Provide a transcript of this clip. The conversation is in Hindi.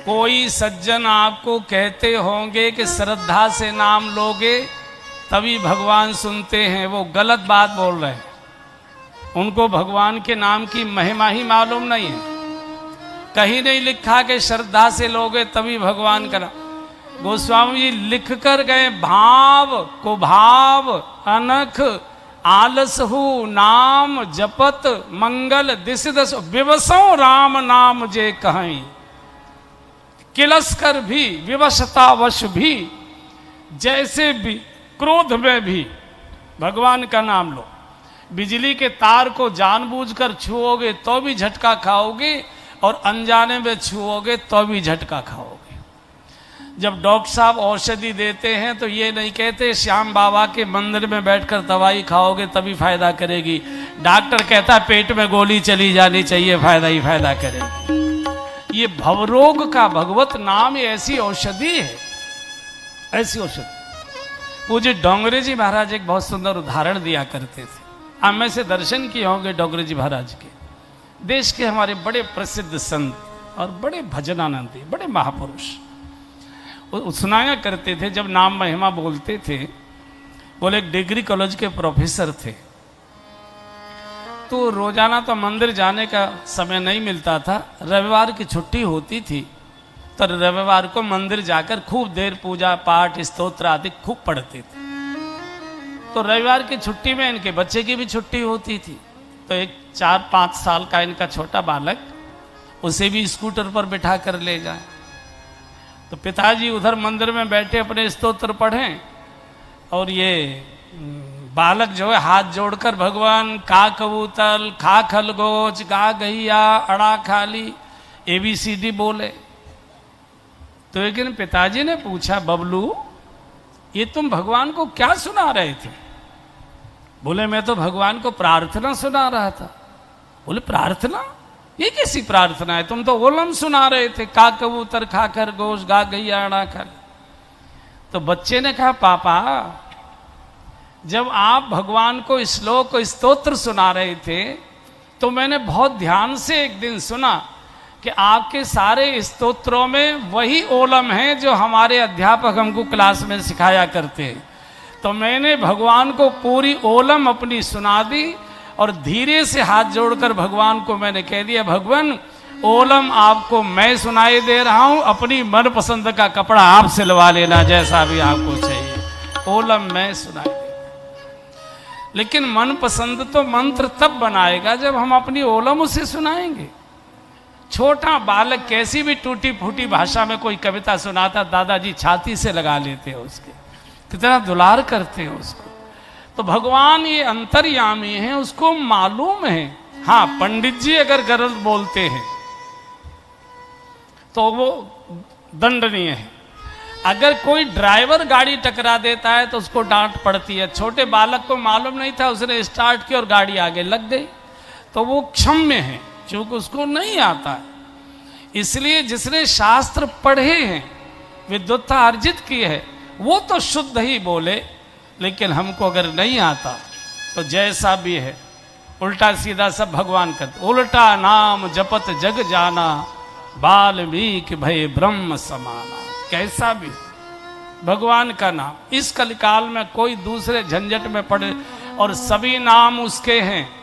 कोई सज्जन आपको कहते होंगे कि श्रद्धा से नाम लोगे तभी भगवान सुनते हैं, वो गलत बात बोल रहे हैं। उनको भगवान के नाम की महिमा ही मालूम नहीं है। कहीं नहीं लिखा कि श्रद्धा से लोगे तभी भगवान का नाम। गोस्वामी जी लिख कर गए, भाव को भाव अनख आलस हु नाम जपत मंगल दिस दस विवसों राम नाम जे कहीं। किलस कर भी विवशतावश भी, जैसे भी क्रोध में भी भगवान का नाम लो। बिजली के तार को जानबूझकर छुओगे तो भी झटका खाओगे, और अनजाने में छुओगे तो भी झटका खाओगे। जब डॉक्टर साहब औषधि देते हैं तो ये नहीं कहते श्याम बाबा के मंदिर में बैठकर दवाई खाओगे तभी फायदा करेगी। डॉक्टर कहता है पेट में गोली चली जानी चाहिए, फायदा ही फायदा करेगी। ये भवरोग का भगवत नाम ऐसी औषधि है, ऐसी औषधि। पूज्य डोंगरे जी महाराज एक बहुत सुंदर उदाहरण दिया करते थे। आप में से दर्शन किए होंगे डोंगरे जी महाराज के। देश के हमारे बड़े प्रसिद्ध संत और बड़े भजनानंदी, बड़े महापुरुष सुनाया करते थे। जब नाम महिमा बोलते थे, बोले एक डिग्री कॉलेज के प्रोफेसर थे, तो रोजाना तो मंदिर जाने का समय नहीं मिलता था। रविवार की छुट्टी होती थी तो रविवार को मंदिर जाकर खूब देर पूजा पाठ स्तोत्र आदि खूब पढ़ते थे। तो रविवार की छुट्टी में इनके बच्चे की भी छुट्टी होती थी, तो एक 4-5 साल का इनका छोटा बालक, उसे भी स्कूटर पर बिठा कर ले जाए। तो पिताजी उधर मंदिर में बैठे अपने स्तोत्र पढ़ें, और ये बालक जो है हाथ जोड़कर भगवान का कबूतर खा खलगोच गा गैया अड़ा खाली ABCD बोले। तो एक दिन पिताजी ने पूछा, बबलू ये तुम भगवान को क्या सुना रहे थे? बोले मैं तो भगवान को प्रार्थना सुना रहा था। बोले प्रार्थना? ये कैसी प्रार्थना है? तुम तो ओलम सुना रहे थे, का कबूतर खा कर गोश गा गैया अड़ा खा। तो बच्चे ने कहा, पापा जब आप भगवान को श्लोक को स्तोत्र सुना रहे थे तो मैंने बहुत ध्यान से एक दिन सुना कि आपके सारे स्तोत्रों में वही ओलम है जो हमारे अध्यापक हमको क्लास में सिखाया करते हैं। तो मैंने भगवान को पूरी ओलम अपनी सुना दी, और धीरे से हाथ जोड़कर भगवान को मैंने कह दिया, भगवान ओलम आपको मैं सुनाई दे रहा हूं, अपनी मनपसंद का कपड़ा आप सिलवा लेना जैसा भी आपको चाहिए, ओलम मैं सुनाई दे। लेकिन मनपसंद तो मंत्र तब बनाएगा जब हम अपनी ओलम उसे सुनाएंगे। छोटा बालक कैसी भी टूटी फूटी भाषा में कोई कविता सुनाता, दादाजी छाती से लगा लेते हैं उसके, कितना दुलार करते हैं उसको। तो भगवान ये अंतर्यामी है, उसको मालूम है। हाँ, पंडित जी अगर गलत बोलते हैं तो वो दंडनीय है। अगर कोई ड्राइवर गाड़ी टकरा देता है तो उसको डांट पड़ती है। छोटे बालक को मालूम नहीं था, उसने स्टार्ट की और गाड़ी आगे लग गई, तो वो क्षम्य है क्योंकि उसको नहीं आता है। इसलिए जिसने शास्त्र पढ़े हैं, विद्वत्ता अर्जित की है, वो तो शुद्ध ही बोले। लेकिन हमको अगर नहीं आता तो जैसा भी है उल्टा सीधा सब भगवान करते। उल्टा नाम जपत जग जाना, वाल्मीकि भय ब्रह्म समाना। कैसा भी भगवान का नाम, इस कलिकाल में कोई दूसरे झंझट में पड़े और सभी नाम उसके हैं,